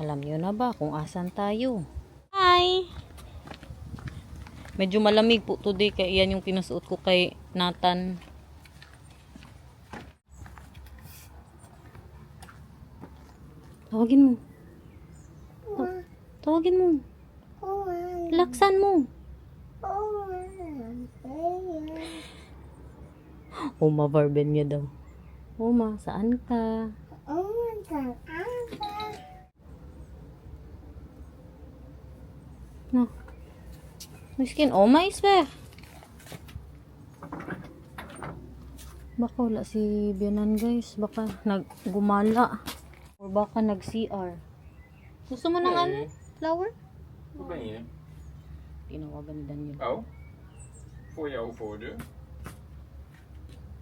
Alam nyo na ba kung asan tayo? Hi! Medyo malamig po today kaya yan yung pinasuot ko kay Nathan. Tawagin mo. Tawagin mo. Laksan mo. Oma, barben niya daw. Oma, saan ka? No. Miskin, Oma is where? Baka wala si Bianan guys. Baka naggumala. Or baka nag-CR. Gusto mo ng ano? Flower? Wat ben je? Tinawagan ni Daniel. Oh? Voor jouw voordeur?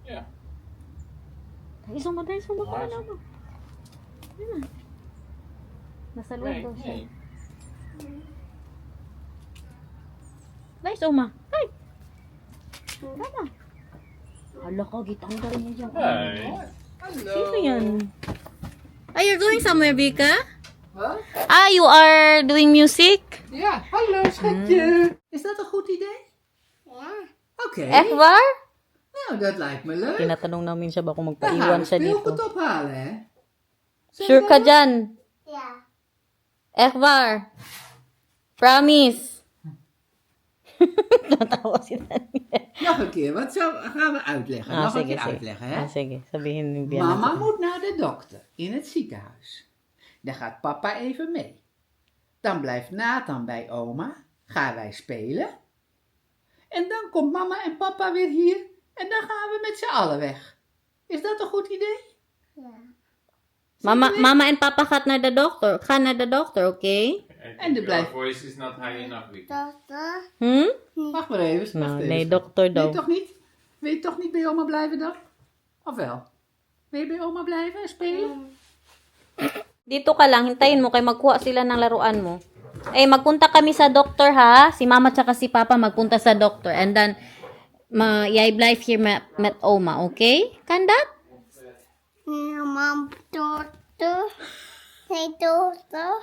Ja. Isang ba? Kala mo. Yan. Nasa loob Nee, daw siya. nee. Guys, Oma. Hi! Tama. Hala ka, gitanggal niya dyan. Nee. Sino yan? Are you going somewhere, Vika? Wat? Ah, you are doing music? Ja, hallo schatje. Is dat een goed idee? Ja. Oké. Echt waar? Nou, dat lijkt me leuk. Tinatanong namin siya ba kung Dan magpaiwan gaan we siya dito. speelgoed ophalen, hè? Sure ka dyan? Ja. Echt waar? Promise? Natawa si Daniel. Nog een keer, wat gaan we uitleggen? Nog een keer sige. uitleggen, hè? Ah, sige, sabihin ni Bianca. Mama moet naar de dokter in het ziekenhuis. Dan gaat papa even mee. Dan blijft Nathan bij oma. Gaan wij spelen. En dan komt mama en papa weer hier. En dan gaan we met z'n allen weg. Is dat een goed idee? Mama en papa gaat naar de dokter. Ga naar de dokter, oké? En de blijft... Your voice is not high enough, Vicky. Hm? Wacht maar even. Wacht even. Nee, dokter Wil daw. je toch niet? Wil je toch niet bij oma blijven dan? Of wel? Wil je bij oma blijven en spelen? Dito ka lang, hintayin mo kay magkuha sila ng laruan mo. Eh, magpunta kami sa doktor ha. Si mama tsaka si papa magpunta sa doktor. And then, jij blijft hier met oma, oké? Kan dat?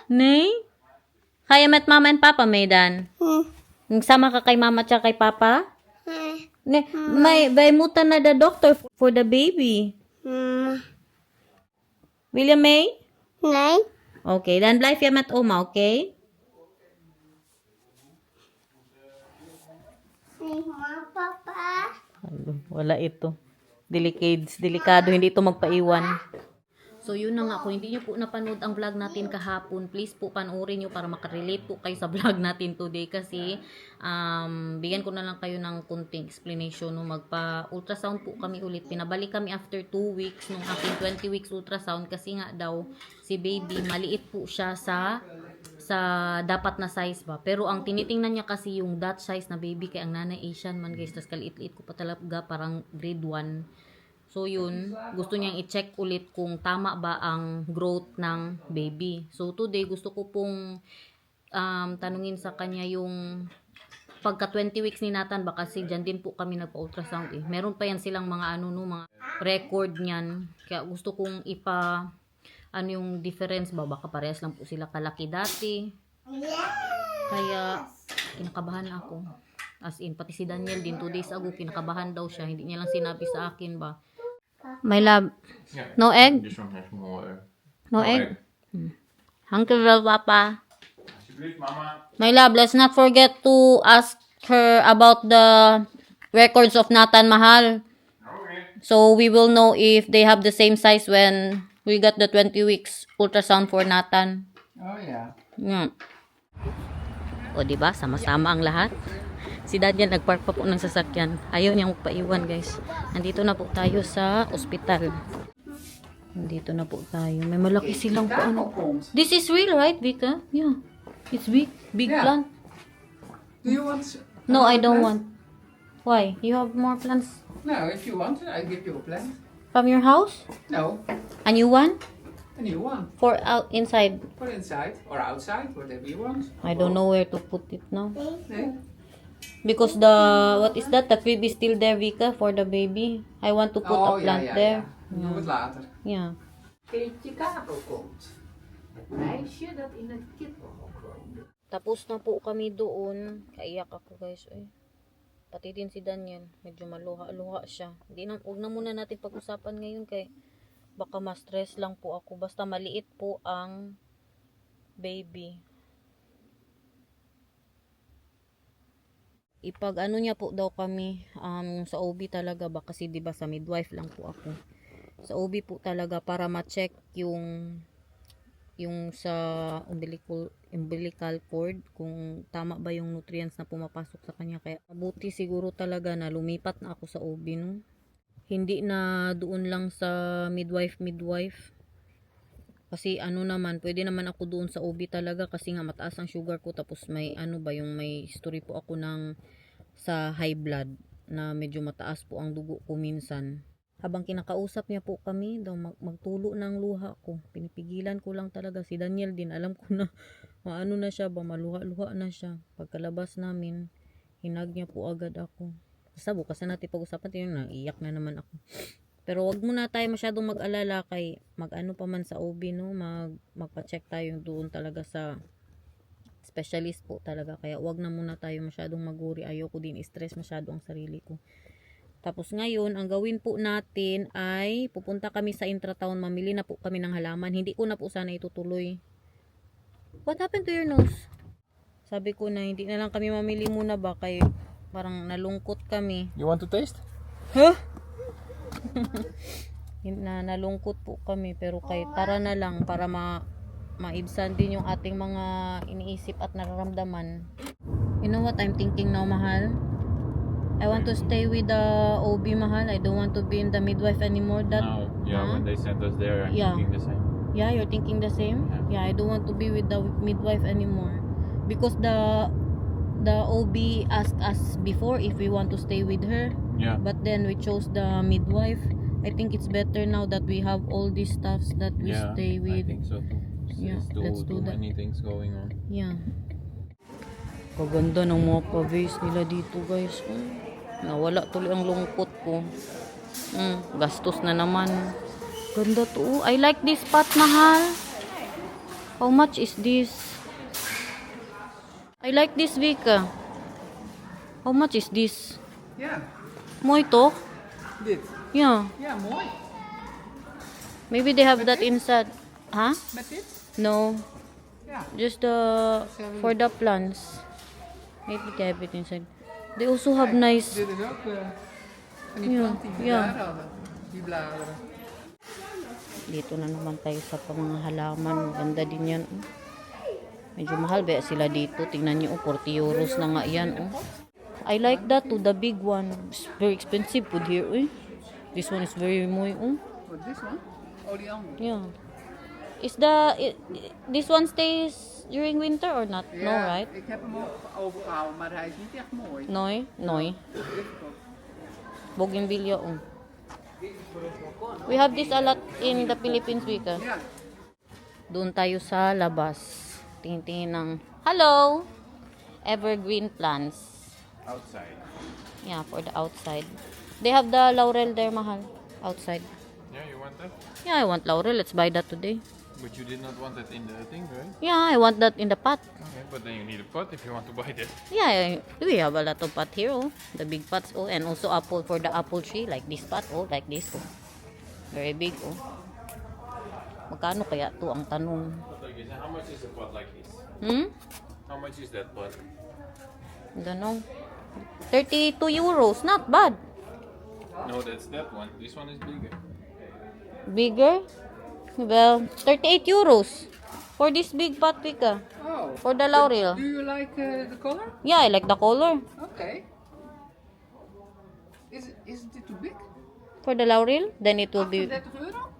Nee? Ga je met mama en papa mee dan? Sama ka kay mama tsaka kay papa? Nee, wij moeten naar de dokter voor de baby. Wil je mee? Nee. Oké, dan blijf je met oma, oké? Papa. Wala ito. Delikado, hindi ito magpaiwan. So, yun na nga. Kung hindi nyo po napanood ang vlog natin kahapon, please po panoorin nyo para makarelate po kayo sa vlog natin today. Kasi, bigyan ko na lang kayo ng kunting explanation. Nung magpa-ultrasound po kami ulit. Pinabalik kami after 2 weeks nung aking 20 weeks ultrasound. Kasi nga daw, si baby, maliit po siya sa dapat na size ba. Pero ang tinitingnan niya kasi yung that size na baby kay ang nanay Asian man guys. Tas kaliit-liit ko pa talaga parang grade 1. So yun, gusto niyang i-check ulit kung tama ba ang growth ng baby. So today gusto ko pong tanungin sa kanya yung pagka 20 weeks ni Nathan ba kasi dyan din po kami nagpa-ultrasound eh. Meron pa yan silang mga mga record niyan. Kaya gusto kong yung difference ba? Baka parehas lang po sila kalaki dati. Kaya kinakabahan ako. As in, pati si Daniel din 2 days ago, kinakabahan daw siya. Hindi niya lang sinabi sa akin ba. My love. Ja. No egg? This one has more. No egg? Thank you well, Papa. Alsjeblieft, mama. My love, let's not forget to ask her about the records of Nathan Mahal. Okay. So we will know if they have the same size when we got the 20 weeks ultrasound for Nathan. Oh ja. Hmm. O diba, sama-sama ang lahat. Si Daniel nagpark pa po ng sasakyan. Ayaw niyang magpaiwan guys. Nandito na po tayo sa ospital. Nandito na po tayo. May malaki silang po ano. This is real, right, Vika? Yeah. It's big. Big Yeah. plant. Do you want... No, I don't want. Why? You have more plants No, if you want, I'll give you a plant. from your house? No, A new one? a new one. For out inside? For inside or outside, whatever you want. I don't know where to put it now. Nee? Because what is that? The crib is still there, Vika, for the baby. I want to put a plant there. Doe het later. Yeah. Keetje Karel komt. Meisje. meisje dat in het kind... Tapos na po kami doon. Kaiyak ako guys. Ay. Pati din si Daniel. Medyo maluha-luha siya. Huwag na muna natin pag-usapan ngayon kay baka ma-stress lang po ako. Basta maliit po ang baby. Ipag ano niya po daw kami sa OB talaga ba kasi 'di ba sa midwife lang po ako. Sa OB po talaga para ma-check yung sa umbilical cord kung tama ba yung nutrients na pumapasok sa kanya. Kaya mabuti siguro talaga na lumipat na ako sa OB no. Hindi na doon lang sa midwife. Kasi ano naman, pwede naman ako doon sa OB talaga kasi nga mataas ang sugar ko tapos may ano ba yung may history po ako sa high blood na medyo mataas po ang dugo ko minsan. Habang kinakausap niya po kami, daw magtulo ng luha ko. Pinipigilan ko lang talaga. Si Daniel din, alam ko na maano na siya ba, maluha-luha na siya. Pagkalabas namin, hinag niya po agad ako. Basta bukas na natin pag-usapan, tingnan na, iyak na naman ako. Pero wag muna tayo masyadong mag-alala kay mag-ano pa man sa OB, no? Magpa-check tayo doon talaga sa specialist po talaga. Kaya wag na muna tayo masyadong maguri. Ayoko din stress masyado ang sarili ko. Tapos ngayon, ang gawin po natin ay pupunta kami sa Intratown. Mamili na po kami ng halaman. Hindi ko na po sana itutuloy. What happened to your nose? Sabi ko na hindi na lang kami mamili muna ba kay parang nalungkot kami. You want to taste? Huh? Nalungkot po kami pero kay tara na lang para maibsan din yung ating mga iniisip at nararamdaman. You know what I'm thinking now, mahal? I want to stay with the OB, mahal. I don't want to be in the midwife anymore. No. Yeah, Huh? when they sent us there, I'm Yeah. thinking the same. Yeah, you're thinking the same? Yeah, I don't want to be with the midwife anymore. Because the OB asked us before if we want to stay with her. Yeah. But then we chose the midwife. I think it's better now that we have all these stuffs that we Yeah, stay I with. think so too. Yeah, let's do too that. many things going on. Yeah. Kaganda ng mga pa-vase nila dito, guys. Nawala tuloy ang lungkot ko. Gastos na naman. Ganda to. I like this pot, mahal. How much is this? I like this, Vika. How much is this? Ja, Mooi toch? dit. Yeah. Ja, mooi. Maybe they have that inside. Huh? Met dit? No. Ja. Just for the plants. Maybe they have it inside. They also have nice. Dit is ook van die Ja, plant die we ja. daar hadden. Die bladeren. Dito na naman tayo sa mga halaman. Ganda din yan. Medyo mahal ba sila dito. Tingnan nyo, 40 euros na nga yan. I like that to the big one. It's very expensive food here. This one is very mooi. What, this one? Oleander. Yeah. This one stays during winter or not? No, right? Ik heb hem ook overgehouden, maar hij is niet echt mooi. Noy. Bougainvillea. We have this a lot in the Philippines, Vika. Ja. Doon tayo sa labas. Tingin-tingin ng hello! Evergreen plants. Outside. Yeah, for the outside. They have the laurel there, mahal. Outside. Yeah, you want that? Yeah, I want laurel. Let's buy that today. But you did not want it in the thing, right? Yeah, I want that in the pot. Okay, but then you need a pot if you want to buy that. Yeah, we have a lot of pot here, the big pots, and also apple for the apple tree, like this pot, like this, very big, Magkano kaya to ang tanong? How much is a pot like this? How much is that pot? I don't know. 32 euros, not bad. No, that's that one. This one is bigger. Bigger? Well, 38 euros for this big pot, Vika. Oh. For the laurel. Do you like the color? Yeah, I like the color. Okay. Isn't it too big? For the laurel, then it will be. 38 euro?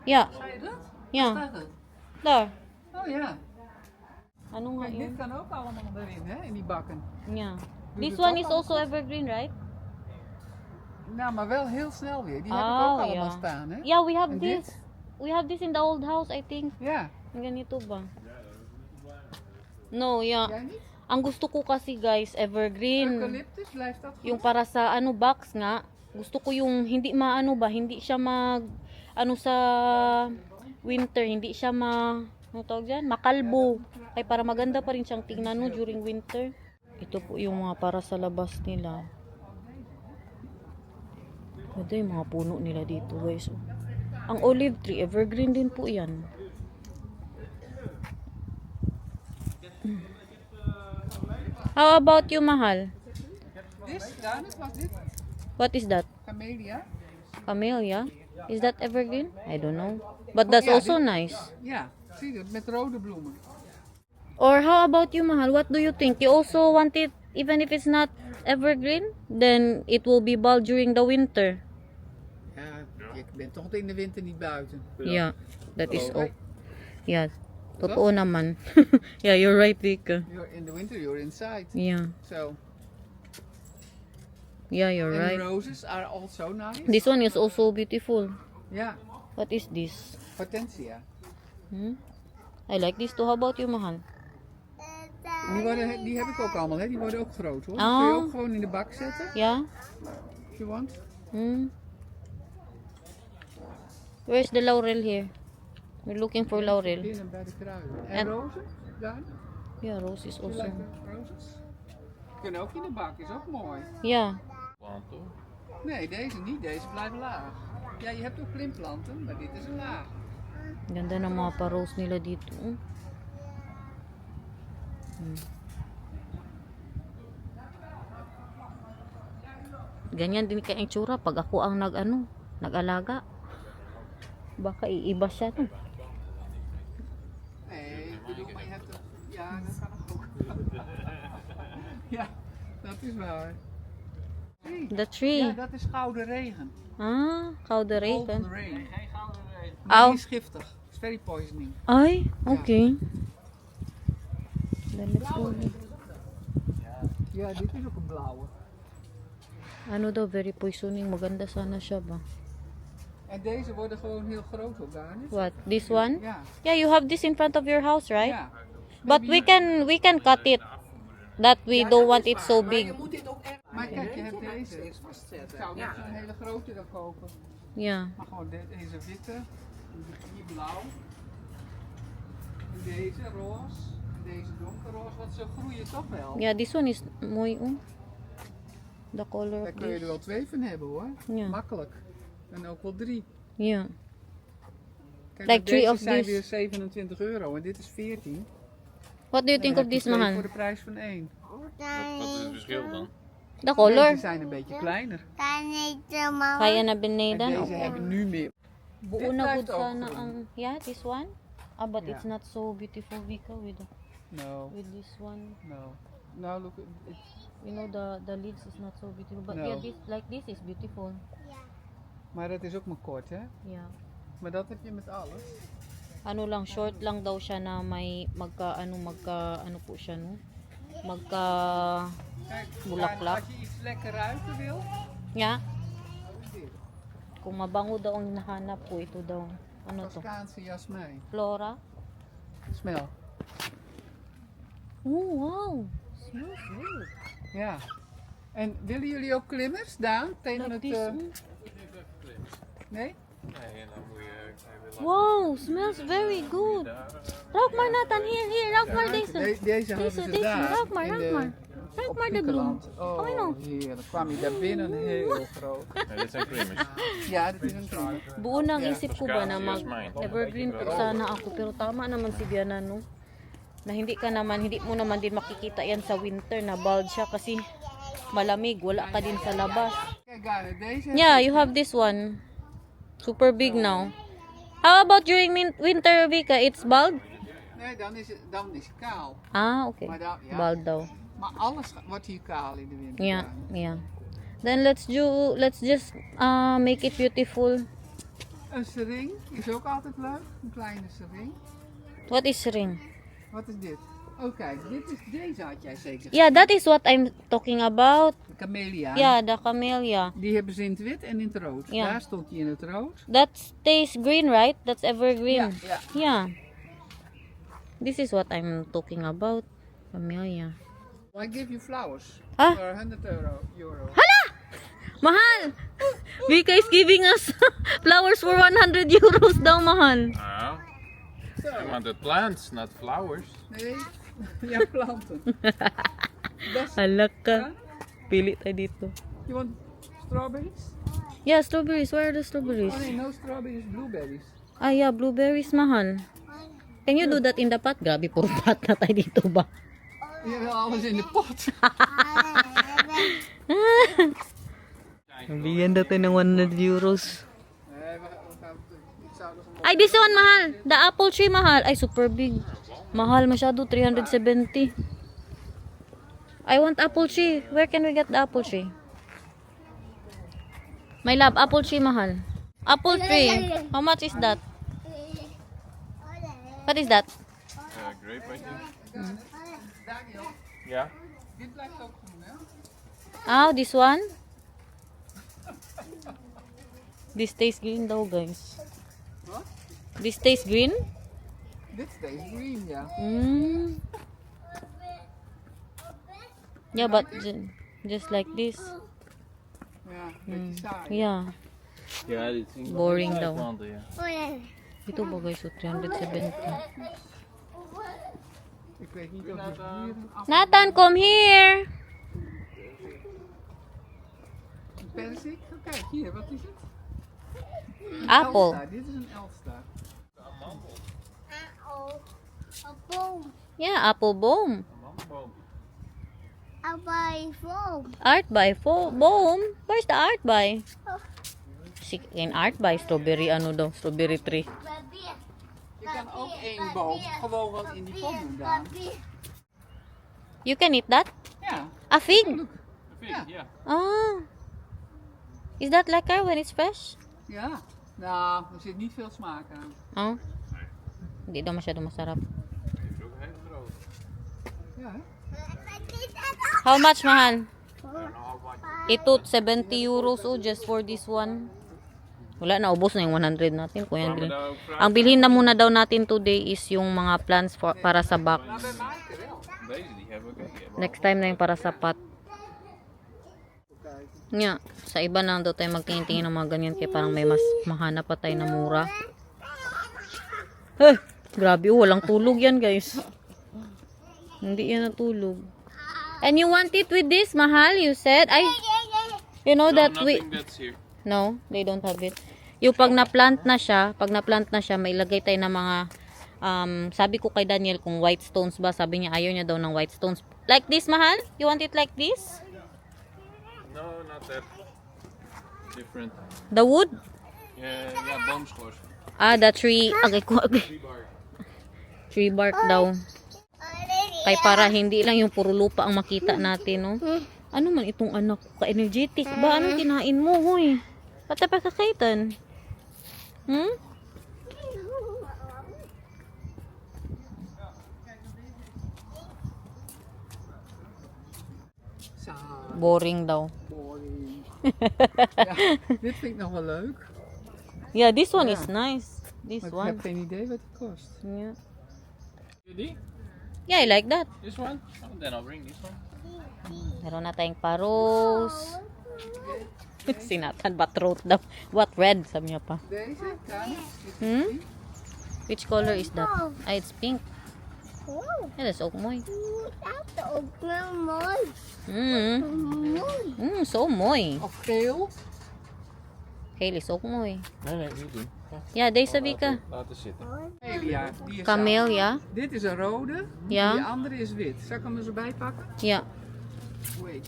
Yeah, Zei je dat? yeah. Staat het? There. Oh ja. Ano nga Kijk, yun? dit kan ook allemaal erin, hè? In die bakken. Yeah. Doe This het one ook is al. also evergreen, right? Nou, maar wel heel snel weer. Die heb ik ook allemaal staan, hè? Yeah, we have En this. dit? We have this in the old house, I think. Ja. Ganito ba? No, yeah. Jij niet? Ang gusto ko kasi, guys, evergreen. Eucalyptus, blijft dat goed? Yung para sa box nga, gusto ko yung hindi hindi siya sa winter, hindi siya Ano tawag dyan? Makalbo. Ay, para maganda pa rin siyang tingnan no, during winter. Ito po yung mga para sa labas nila. Ito yung mga puno nila dito, guys. Oh. Ang olive tree, evergreen din po yan. How about you, Mahal? This, Daan, was dit? What is that? Camellia? Camellia? Is that evergreen? I don't know. But that's yeah, also nice. Ja, zie je, met rode bloemen. Or how about you, Mahal? What do you think? You also want it, even if it's not evergreen, then it will be bald during the winter. Ja, ik ben toch in de winter niet buiten. Yeah, that is all. Yeah, totoo naman. Yeah, you're right, Vika. You're in the winter, you're inside. Yeah, So, yeah, you're and right. roses are also nice. This one is also beautiful. Ja, What is this? hortensia. I like this too. How about you, Mahal? Die heb ik ook allemaal, hè? Die worden ook groot hoor. Oh. Kun je ook gewoon in de bak zetten, Yeah? if you want. Where's the laurel here? We're looking for laurel. Binnen bij de kruiden. En- En rozen, Daan? Yeah, rose is also. Lekker, roses. Kunnen ook in de bak, is ook mooi. Yeah. Plant hoor. Nee, deze niet, deze blijven laag. Ja, je hebt ook klimplanten, maar dit is een laag. Ganda ng mga pa-rose nila dito. Ganyan din kaya ang tsura pag ako ang nag-alaga. Baka iiba siya, no? Nee, ik bedoel, maar je hebt het... Ja, dat kan ook. Ja, dat is waar. Zie, The tree. ja, dat is gouden regen. Ah, koude Golden regen. rain. Au. Die is giftig. It's very poisoning. Ay, okay. Then let's go. Ja, dit is ook een blauwe. Ano daw, very poisoning. Maganda sana siya ba? En deze worden gewoon heel groot op daar. What? This one? Ja. Yeah, you have this in front of your house, right? Ja. But we can cut it. That we don't want it so big. Maar kijk, je hebt deze. Ik zou niet een hele grote dan kopen. Yeah. Maar gewoon deze witte, die blauw. En deze roze. En deze donkerroze. Want ze groeien toch wel. Yeah, this one is mooi. The color Daar of kun je er this. wel 2 van hebben hoor. Ja. Makkelijk. En ook wel 3. Yeah. Kijk, Like 3 deze of zijn this. weer 27 euro en dit is 14. What do you Dan think heb of je this, 2 Mahan? voor de prijs van 1. Wat is het verschil dan? The Deze color? zijn een beetje kleiner. Kan ik de mama? Kaya na En binaydan. deze hebben nu meer. Buo Dit na blijft good ook sana groen. ang... Yeah, this one? Ah, but Ja. it's not so beautiful, Vika, No, with this one. no. Nou, look, it's, You know, the leaves is not so beautiful. But No. yeah, this is beautiful. maar dat is ook maar kort hè. Yeah. Maar dat heb je met alles. Ano lang, short lang daw siya na may ano po siya, no? Kijk, Bulaklak. als je iets lekker ruiken wil. Yeah. Dit. Kung mabango daw ang nahanap ko, ito daw. Ano to? Toscaanse jasmijn. Flora? Smel. Oh, wow. Smells good. Ja. En willen jullie ook klimmers, Daan? Tegen Like het... this. Nee? Nee, en dan moet je even Wow, smells very good. Raak maar Nathan, hier, raak maar deze. Deze hadden ze Deze, daar. raak maar, in raak de- maar. Raak op maar de bloem. Griekenland. Kom in Oh, nou. heerlijk. Kwam je daar binnen heel groot. Nee, dit zijn klimmers. Ja, dit is een klimmer. Buo nang Yeah. isip ko ba na mag evergreen po sana ako, pero tama naman si Biana, no? Na hindi mo naman din makikita yan sa winter na bald siya kasi malamig, wala ka din sa labas. Kijk, Gaia, deze... Yeah, you have this one. Super big now. How about during winter, Vika? It's bald? Nee, dan is het kaal. Ah, okay. Maar dan, ja. Bald daw. Maar alles wordt hier kaal in de winter. Yeah, Gaia. yeah. Then let's just make it beautiful. Een sering is ook altijd leuk. Een kleine sering. What is ring? Wat is dit? Oh kijk, deze had jij zeker. Yeah, that is what I'm talking about. De camellia. Yeah, the camellia. Die hebben ze in het wit en in het rood. Ja. Daar stond die in het rood. That stays green, right? That's evergreen. Ja, ja. Yeah. This is what I'm talking about. Camellia. I give you flowers. Ah. For 100 euro. Mahal! Vika is giving us flowers for 100 euros daw, mahal. Nou, So I wanted plants, not flowers. Nee, ja, planten. Halak ka. Pili tayo dito. You want strawberries? Yeah, strawberries. Where are the strawberries? Oh nee, no strawberries, blueberries. Ah, yeah, blueberries, mahal. Can you do that in the pot? Grabe, puro pot na tayo dito ba? Je wil alles in de pot. Bigyan natin ng 100 euros. Nee, we gaan ik zou dus een Ay, this one, mahal. The apple tree, mahal. Ay, super big. Mahal masyado, 370. I want apple tree. Where can we get the apple tree? My love, apple tree, mahal. Apple tree. How much is that? What is that? Grape, I think. Yeah. Dit blijft ook groen, hè? Ah, this one? This tastes green daw, guys. What? This tastes green? Dit stays green, ja. Mm. Yeah, but just like this. Ja, een beetje saai. Yeah. Yeah, it's Boring daw. Yeah. Ito ba guys, so 370. Ik weet niet of je hier een Nathan, come here! persik. Oh, kijk hier, wat is het? Apple. Elstar. Dit is een Elstar. A boom. Yeah, apple boom. A by foam. Art by boom. Where's the art by? In art by strawberry ano daw, strawberry tree. Je kan ook één boom gewoon wat in die pot doen, Daan. You can eat that? Ja, A fig? The fig, yeah. Ah. Is that lekker when it's fresh? ja. Nou, er zit niet veel smaak aan. Oh. Hindi daw masyado masarap. Is ook heel groot. Ja, hè? How much, mahal? I don't know how much. Ito, 70 euros oh, just for this one. Wala na, ubos na yung 100 natin. Kuya Green. Ang bilhin na muna daw natin today is yung mga plants para sa box. Deze, die hebben we ook. Next time na yung para sa pot. Nga, sa iba na daw tayo magtingin-tingin ng mga ganyan kaya parang may mas mahanap pa tayo na mura. Grabe, walang tulog yan guys. Hindi yan natulog. And you want it with this, mahal? You said? Ay, you know that we... Nothing that's here. No, they don't have it. Yung pag na-plant na siya, may ilagay tayo ng mga, sabi ko kay Daniel kung white stones ba, sabi niya ayaw niya daw ng white stones. Like this, mahal? You want it like this? No, not that. Different. The wood? Yeah, yeah, boomschors. Ah, the tree. Agay ko, agay. Tree bark. Tree bark daw. Kay para hindi lang yung puro lupa ang makita natin, no? Ano man itong anak ko? Ka-energetic ba? Anong kinain mo, hoy? Pati pa kakaitan? Hmm? Saai, Boring daw. boring. Ja, dit vind ik nog wel leuk. Yeah, this one Ja. is nice. This Maar ik one. heb geen idee wat het kost. Yeah. Die? Yeah, I like that. This one? Oh, then I'll bring this one. Meron na tayong paros. Sinatan ba throat daw? What red? Sabi niya pa. Deze, Daan? Hmm? Which color is that? Ah, it's pink. Oh, Yeah, that's ook mooi. dat is ook wel mooi. Mm. Mooi. So mooi. Of geel? Heel is ook mooi. Nee, nee, niet doen. Ja, deze Vika. Laten zitten. Camellia, die is Kameel, ja? zacht. Dit is een rode, Ja. die andere is wit. Zal ik hem eens erbij pakken? Ja. Wait.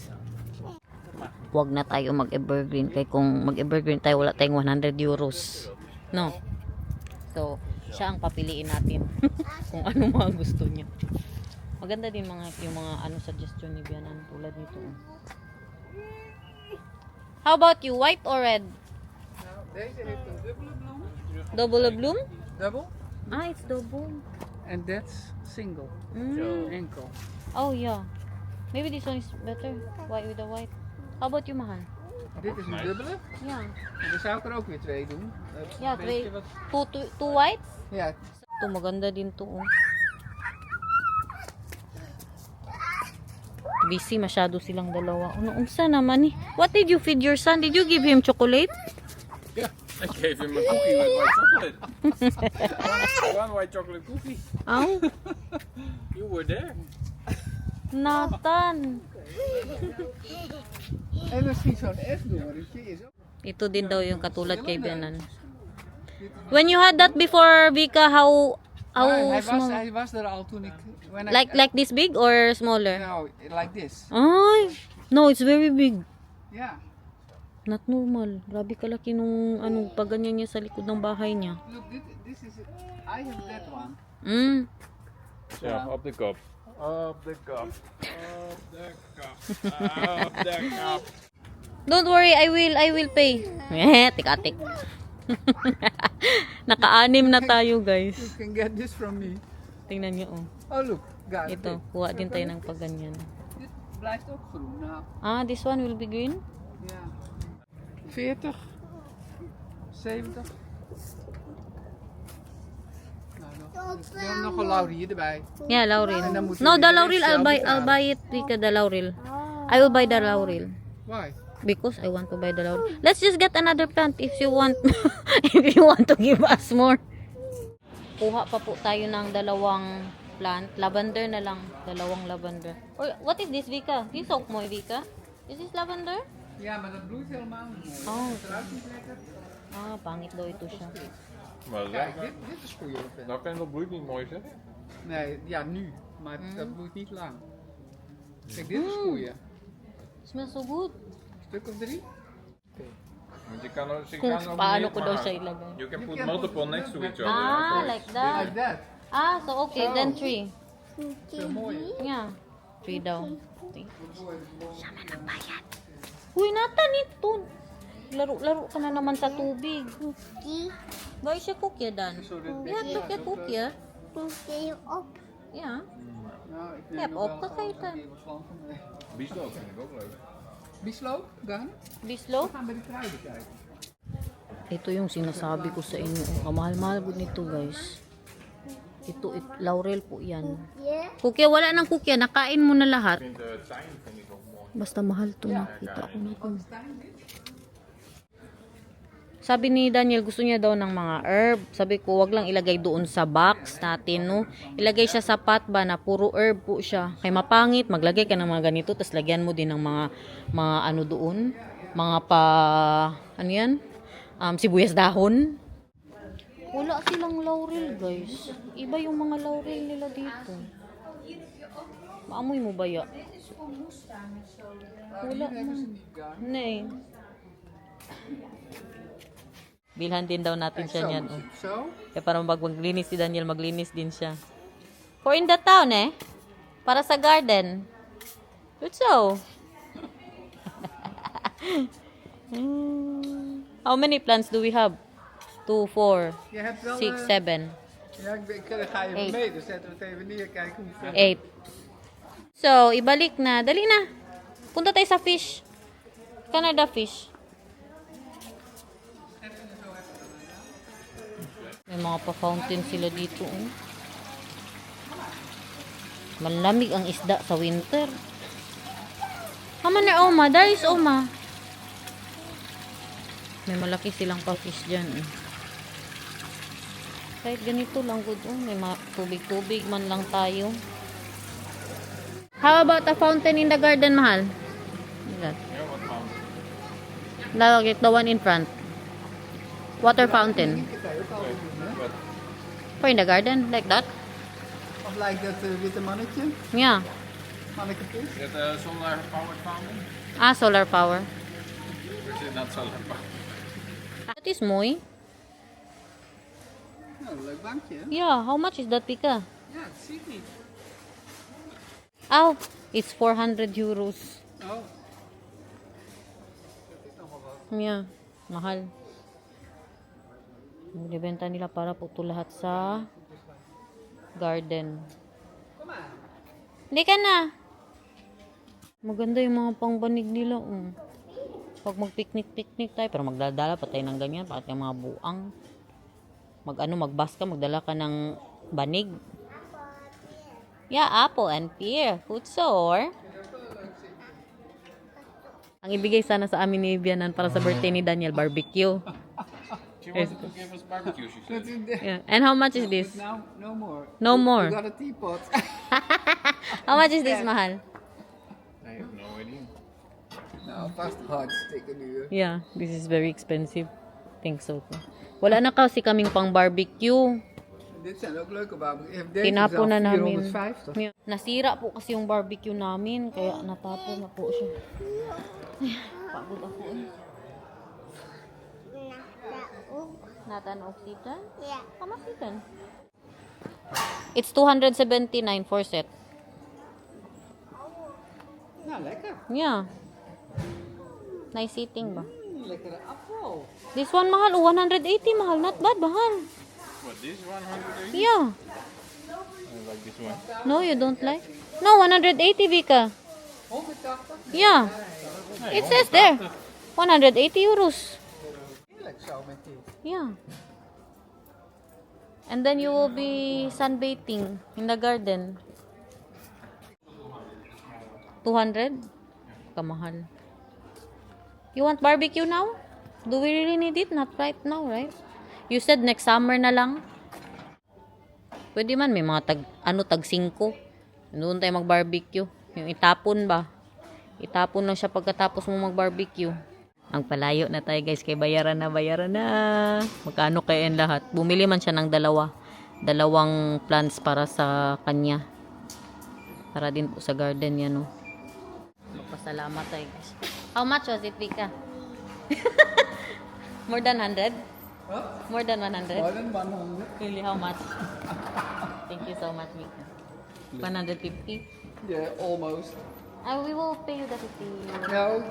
Huwag na tayo mag-evergreen. Kaya kung mag-evergreen tayo, wala tayong 100 euros. No. So, siya ang papiliin natin. Kung ano mga gusto niya. Maganda din yung mga suggestion ni Bianan tulad nito. How about you? White or red? Nou, deze heeft een dubbele bloem. Double bloom? Double. Ah, it's double. En that's single. Mm. Enkel. Oh, yeah. Maybe this one is better. White with the white. How about you, mahal? Dit is een dubbele. Yeah. En dan zou ik er ook weer twee doen. Yeah, Weet je twee. wat- Two whites? Ja, Ito, maganda din to. Oh. Busy masyado silang dalawa. Ano, unsa naman eh. What did you feed your son? Did you give him chocolate? Ja. I gave him a cookie with white chocolate. One white chocolate cookie. Au, You were there. Nathan. En misschien zo'n F-doortje is ook. Ito din daw yung katulad kay Benan. When you had that before, Vika, how small? Hij was er al toen ik... when I- Like this big or smaller? No, like this. Ay, no, it's very big. Yeah. Not normal. Grabe kalaki nung pag ganyan niya sa likod ng bahay niya. Look, this is... I have that one. Mm. Yeah, up the cup. Up the cup. Up the cup. Up the cup. Don't worry, I will pay. Tik-atik. Naka-anim na tayo, guys. You can get this from me. Tingnan niyo, oh. Oh, look. Guys. Ito, kuha din tayo ng pagganyan. Dit blijft ook groen. Nou, Ah, this one will be green? ja. 40. 70. Nou, nog een laurier erbij. Yeah, laurel. En dan moeten No, we the de laurel, rest zelf I'll buy it, Vika, the laurel. I will buy the laurel. Why? Because I want to buy the laurel. Let's just get another plant if you want. If you want to give us more. Kuha pa po tayo ng dalawang plant. Lavender na lang. Dalawang lavender. Or what is this, Vika? Die is ook mooi, Vika. Is this lavender? Ja, maar dat bloeit helemaal niet mooi. Oh. Het eruit niet lekker. Ah, pangit daw ito siya. Maar Kijk, dit is goeie. nou kan je dat bloeit niet mooi zeggen. Nee, ja, nu. Maar dat bloeit niet lang. Kijk, dit is goeie. Smells so good. Stuk of 3? Want je kan ook, ze Kung gaan ook paano niet, ko daw maar siya ilagay. You can put multiple next to each other. Ah, like that. Like that. Ah, so okay, then 3. Zo mooi. Yeah. 3 daw. Siya man magbayad. Uy, Nathan, ito. Laro-laro ka na naman sa tubig. Cookie. Waar is je koekje dan? Je hebt toch je koekje? Cookie op. Ja. Nou, ik Je hebt nog wel opgegeten. even wat slanken mee. Biesloop vind ik ook leuk. Biesloop, dan? Bislo? We gaan bij de kruiden kijken. Ito yung sinasabi ko sa inyo. Ang mahal-mahal po nito, guys. Ito, laurel po yan. Yeah. Kukya, wala nang kukya. Nakain mo na lahat. Ik vind de tuin vind ik ook mooi. Basta mahal to, nakita ko na to. Sabi ni Daniel, gusto niya daw ng mga herb. Sabi ko, wag lang ilagay doon sa box natin, no? Ilagay siya sa pot ba na puro herb po siya. Kaya mapangit, maglagay ka ng mga ganito, tapos lagyan mo din ng mga ano doon. Mga ano yan? Sibuyas dahon. Wala silang laurel, guys. Iba yung mga laurel nila dito. Maamoy mo ba ya? Wala na. Nee. Bilhan din daw natin siya niyan. Oh. Zo. Kaya para maglinis si Daniel, maglinis din siya. For in the town, eh. Para sa garden. Good so. How many plants do we have? 2, 4, Je hebt wel... 6, 7, Ja, dan ga je even 8. mee. Dan zetten we het even neer. Kijken hoe ver. 8. So, ibalik na. Dali na. Punta tayo sa fish. Canada fish. May mga pa-fountain sila dito. Oh. Malamig ang isda sa winter. Haman na Oma. There is Oma. May malaki silang pa-fish dyan. Eh. Kahit ganito lang good. Oh. May tubig-tubig man lang tayo. How about a fountain in the garden, mahal? That. Ja, wat man. Like the one in front. Water fountain. Wat? For in the garden, like that? Of lijkt dat witte mannetje? Yeah. Mannekepis? Is het solar powered fountain? Ah, solar power. Or is it not solar powered? That is mooi. Nou, leuk bankje. Hè? Yeah, how much is that, Pika? Ja, het ziet niet. Oh, it's 400 euros. Oh. Yeah, mahal. Binibenta nila para po ito lahat sa garden. Hindi ka na. Maganda yung mga pangbanig nila. Pag mag-picnic tayo, pero magdadala pa tayo ng ganyan, pati yung mga buang. Magbas ka, magdala ka ng banig. Yeah, apple and pear. Food store. Ang ibigay sana sa amin ni Vianan para sa birthday ni Daniel, barbecue. She wanted to give us barbecue, she said. Yeah. And how much is this? Now, no more. No more. We got a teapot. How much is this, mahal? I have no idea. Nou, vast hartstikke duur. Yeah, this is very expensive. Think so too. Wala na kasi kaming pang barbecue. Dit zijn ook leuke barbecue. Deze Tinapon na is al namin. 450. Yeah. Nasira po kasi yung barbecue namin, kaya natapon na po siya. Ay, pagod ako eh. Natanog sitan? Yeah. Kamasitan. It's 279 for set. Nou, lekker. Yeah. Nice seating ba? Lekkere appel. This one mahal, 180 mahal. Not bad, mahal. What, this 180? Yeah. I like this one. No, you don't like? No, 180 Vika. 180. Yeah. It says there. 180 euros. Heerlijk zo met dit. Yeah. And then you will be sunbathing in the garden. 200? Kamahal. You want barbecue now? Do we really need it? Not right now, right? You said next summer na lang. Pwede man, may mga tag 5. Doon tayo mag-barbecue. Yung itapon ba? Itapon lang siya pagkatapos mo mag-barbecue. Ang palayo na tayo guys, kay bayaran na. Magkano kaya yan lahat? Bumili man siya ng dalawang plants para sa kanya. Para din po sa garden yan, no. Magpasalamat tayo guys. How much was it, Vika? More than 100? Huh? More than 100? More than 100. Really, how much? Thank you so much, Vika. 150? Yeah, almost. We will pay you the 50. No.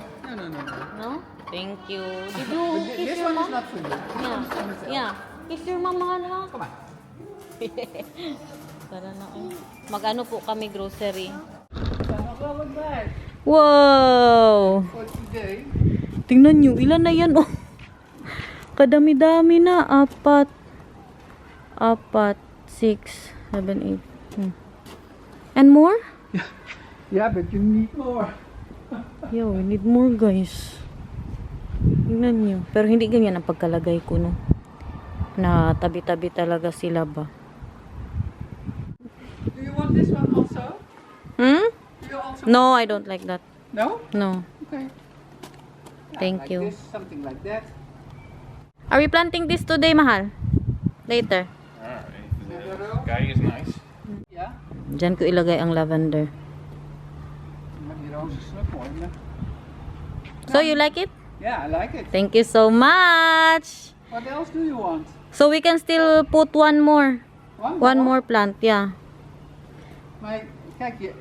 No? Thank you. Did you kiss This your one is mom? not for you. Yeah. Yeah. Kiss your mom, mahal, ha? Come on. Tara na. Mag-ano po kami grocery. Wow! For today. Tingnan nyo, ilan na yan, oh. Kadami-dami na. 4, 6, 7, 8. And more? Yeah, but you need more. Yo, we need more, guys. Tingnan nyo. Pero hindi ganyan ang pagkalagay ko, no? Na tabi-tabi talaga sila ba? Do you want this one also? Hmm? Do you also? No, I don't like that. No? No. Okay. Thank like you. This, something like that. Are we planting this today, mahal? Later. Alright. The guy is nice. Ja. Diyan ko ilagay ang lavender. Maar die roos is ook mooi. hè? So, you like it? Yeah, I like it. Thank you so much. What else do you want? So, we can still put one more. One more plant, yeah. Maar kijk,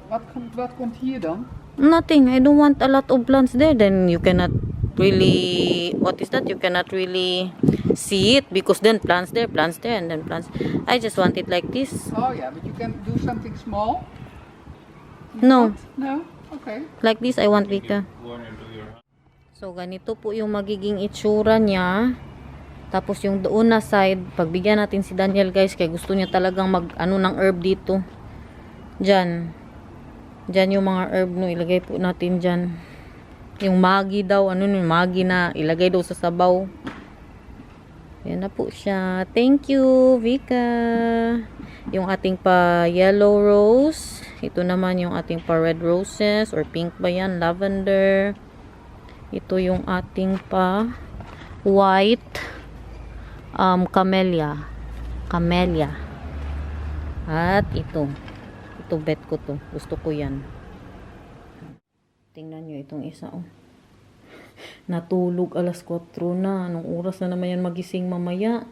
wat komt hier dan? Nothing. I don't want a lot of plants there. Then you cannot really, what is that? You cannot really see it because then plants there and then plants. I just want it like this. Oh yeah, but you can do something small? No. No? Okay. Like this, I want Vika. Go on and do your So, ganito po yung magiging itsura niya. Tapos yung doon na side, pagbigyan natin si Daniel guys, kaya gusto niya talagang mag-ano ng herb dito. Diyan. Diyan yung mga herb no, ilagay po natin diyan. Yung magi daw, ano yung magi na ilagay daw sa sabaw. Yan na po siya. Thank you, Vika. Yung ating pa yellow rose. Ito naman yung ating pa red roses or pink ba yan, lavender. Ito yung ating pa white camellia. At ito bet ko to. Gusto ko yan. Tingnan nyo itong isa, oh. Natulog alas 4 na. Anong oras na naman yan magising mamaya?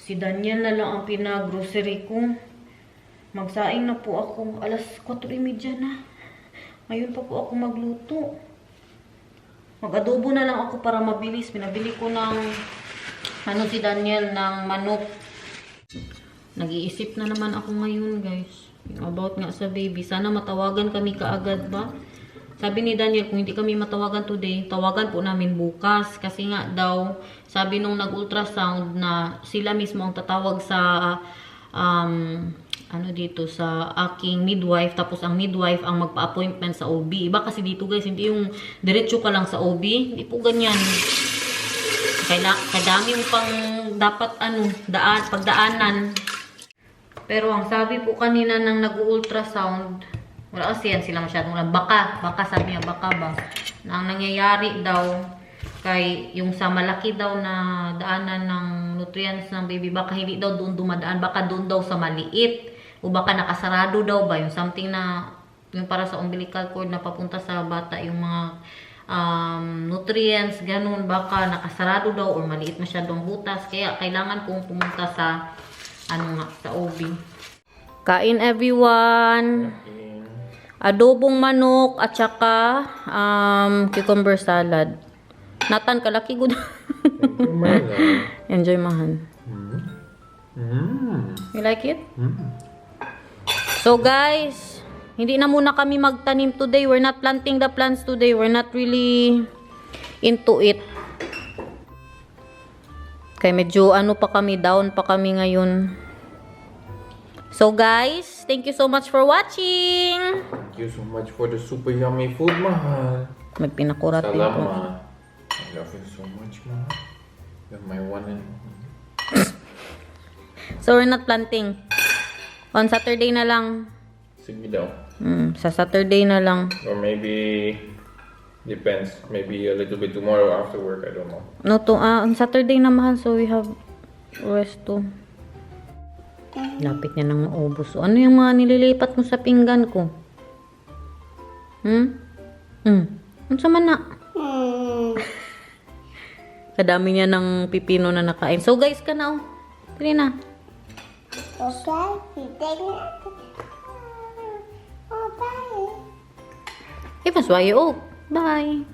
Si Daniel na lang ang pinagrocery ko. Magsaing na po ako. Alas 4:30 na. Ngayon pa po ako magluto. Mag-adobo na lang ako para mabilis. Pinabili ko ng si Daniel ng manok. Nag-iisip na naman ako ngayon, guys. About nga sa baby. Sana matawagan kami kaagad ba? Sabi ni Daniel, kung hindi kami matawagan today, tawagan po namin bukas. Kasi nga daw, sabi nung nag-ultrasound na sila mismo ang tatawag sa sa aking midwife. Tapos ang midwife ang magpa-appointment sa OB. Iba kasi dito guys, hindi yung diretso ka lang sa OB. Hindi po ganyan. Kadami mo pang dapat pagdaanan. Pero ang sabi po kanina ng nag-ultrasound, wala kasi yan sila masyadong baka sabi niya, baka ba, na ang nangyayari daw, kay yung sa malaki daw na daanan ng nutrients ng baby, baka hindi daw doon dumadaan, baka doon daw sa maliit, o baka nakasarado daw ba, yung something na, yung para sa umbilical cord na papunta sa bata, yung mga nutrients, ganun, baka nakasarado daw, or maliit masyadong butas, kaya kailangan kong pumunta sa, sa OB. Kain everyone! Adobong manok at saka cucumber salad. Nathan, kalaki good. Enjoy, mahan. You like it? So guys, hindi na muna kami magtanim today. We're not planting the plants today. We're not really into it. Kaya medyo pa kami, down pa kami ngayon. So guys, thank you so much for watching. Thank you so much for the super yummy food, mahal. Magpinakurat din po. Salamat. I love you so much, mahal. You're my one and only. So we're not planting. On Saturday na lang. Sige daw. Sa Saturday na lang. Or maybe, depends. Maybe a little bit tomorrow after work, I don't know. No, on Saturday na mahal, so we have rest too. Lapit niya nang maubos. So, ano yung mga nililipat mo sa pinggan ko? Ano sa mana? Kadami niya ng pipino na nakain. So guys, ka na oh. Dali na. Okay, bye. Oh, bye. Hey, paswayo oh. Bye.